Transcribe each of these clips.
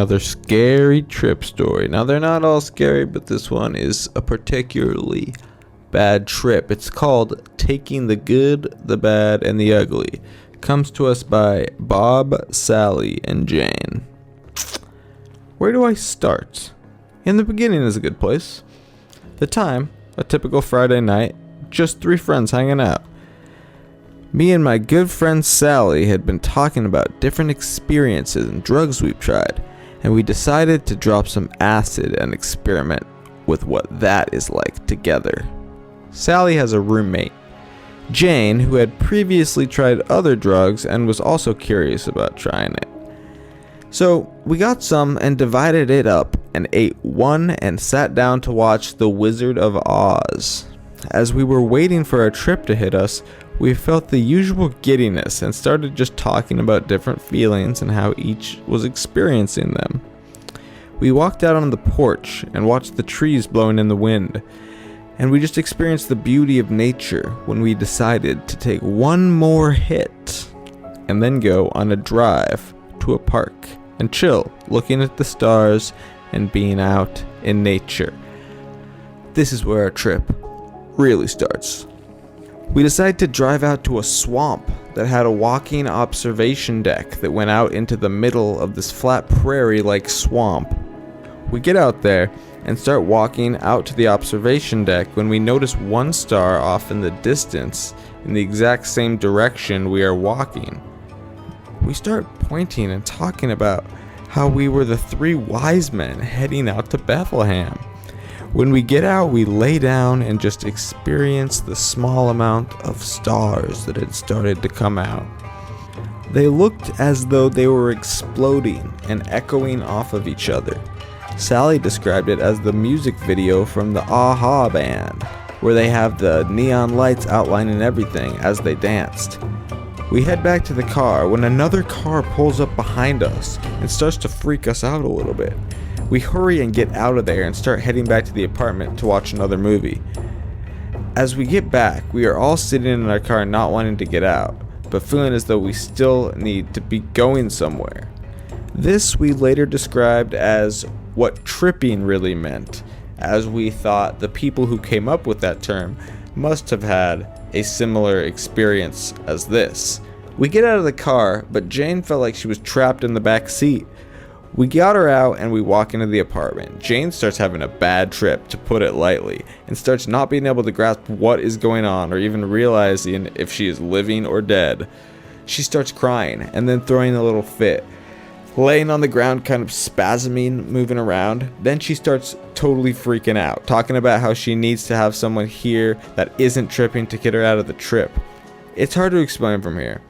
Another scary trip story. Now, they're not all scary, but this one is a particularly bad trip. It's called Taking the Good, the Bad, and the Ugly. It comes to us by Bob, Sally, and Jane. Where do I start? In the beginning is a good place. The time, a typical Friday night, just 3 friends hanging out. Me and my good friend Sally had been talking about different experiences and drugs we've tried, and we decided to drop some acid and experiment with what that is like together. Sally has a roommate, Jane, who had previously tried other drugs and was also curious about trying it. So we got some and divided it up and ate one and sat down to watch The Wizard of Oz. As we were waiting for our trip to hit us, we felt the usual giddiness and started just talking about different feelings and how each was experiencing them. We walked out on the porch and watched the trees blowing in the wind, and we just experienced the beauty of nature when we decided to take one more hit and then go on a drive to a park and chill, looking at the stars and being out in nature. This is where our trip really starts. We decided to drive out to a swamp that had a walking observation deck that went out into the middle of this flat prairie-like swamp. We get out there and start walking out to the observation deck when we notice one star off in the distance in the exact same direction we are walking. We start pointing and talking about how we were the 3 wise men heading out to Bethlehem. When we get out, we lay down and just experience the small amount of stars that had started to come out. They looked as though they were exploding and echoing off of each other. Sally described it as the music video from the Aha band, where they have the neon lights outlining everything as they danced. We head back to the car when another car pulls up behind us and starts to freak us out a little bit. We hurry and get out of there and start heading back to the apartment to watch another movie. As we get back, we are all sitting in our car not wanting to get out, but feeling as though we still need to be going somewhere. This we later described as what tripping really meant, as we thought the people who came up with that term must have had a similar experience as this. We get out of the car, but Jane felt like she was trapped in the back seat. We got her out and we walk into the apartment. Jane starts having a bad trip, to put it lightly, and starts not being able to grasp what is going on or even realizing if she is living or dead. She starts crying and then throwing a little fit, laying on the ground kind of spasming, moving around. Then she starts totally freaking out, talking about how she needs to have someone here that isn't tripping to get her out of the trip. It's hard to explain from here.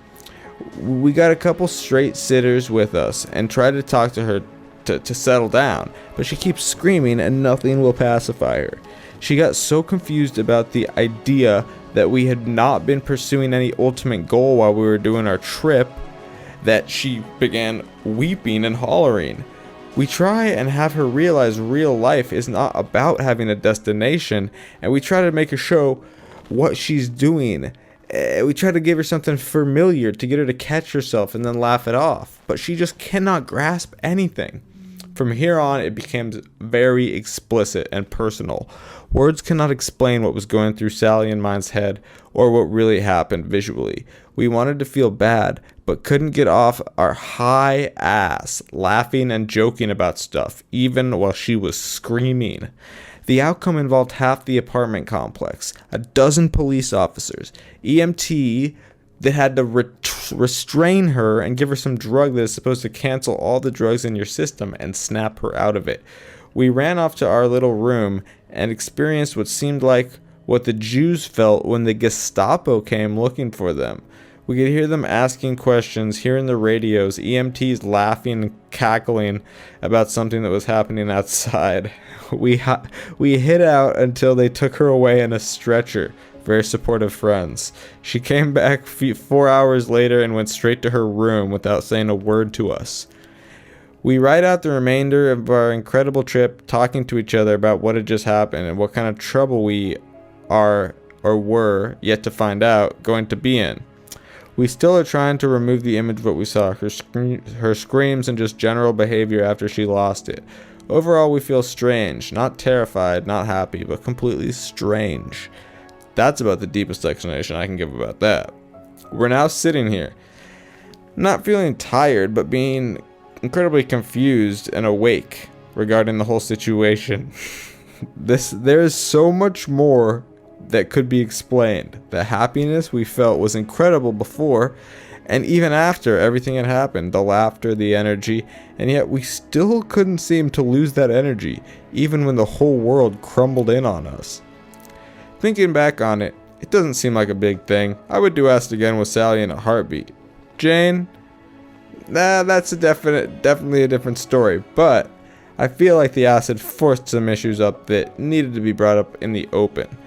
We got a couple straight sitters with us and tried to talk to her to settle down, but she keeps screaming and nothing will pacify her. She got so confused about the idea that we had not been pursuing any ultimate goal while we were doing our trip that she began weeping and hollering. We try and have her realize real life is not about having a destination, and we try to make her show what she's doing. We try to give her something familiar to get her to catch herself and then laugh it off, but she just cannot grasp anything. From here on, it becomes very explicit and personal. Words cannot explain what was going through Sally and mine's head or what really happened visually. We wanted to feel bad, but couldn't get off our high ass laughing and joking about stuff, even while she was screaming. The outcome involved half the apartment complex, a dozen police officers, EMT that had to restrain her and give her some drug that is supposed to cancel all the drugs in your system and snap her out of it. We ran off to our little room and experienced what seemed like what the Jews felt when the Gestapo came looking for them. We could hear them asking questions, hearing the radios, EMTs laughing and cackling about something that was happening outside. We hid out until they took her away in a stretcher. Very supportive friends. She came back 4 hours later and went straight to her room without saying a word to us. We ride out the remainder of our incredible trip talking to each other about what had just happened and what kind of trouble we are, or were, yet to find out, going to be in. We still are trying to remove the image of what we saw, her screams and just general behavior after she lost it. Overall, we feel strange, not terrified, not happy, but completely strange. That's about the deepest explanation I can give about that. We're now sitting here, not feeling tired, but being incredibly confused and awake regarding the whole situation. There is so much more that could be explained. The happiness we felt was incredible before, and even after everything had happened, the laughter, the energy, and yet we still couldn't seem to lose that energy, even when the whole world crumbled in on us. Thinking back on it, it doesn't seem like a big thing. I would do acid again with Sally in a heartbeat. Jane? Nah, that's definitely a different story, but I feel like the acid forced some issues up that needed to be brought up in the open.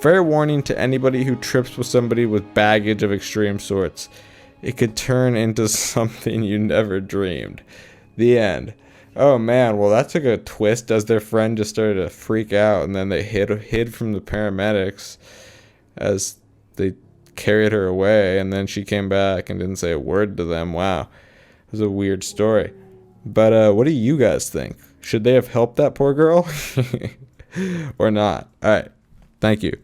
Fair warning to anybody who trips with somebody with baggage of extreme sorts. It could turn into something you never dreamed. The end. Oh man, well that took a twist as their friend just started to freak out, and then they hid from the paramedics as they carried her away, and then she came back and didn't say a word to them. Wow. It was a weird story. But what do you guys think? Should they have helped that poor girl? Or not? Alright. Thank you.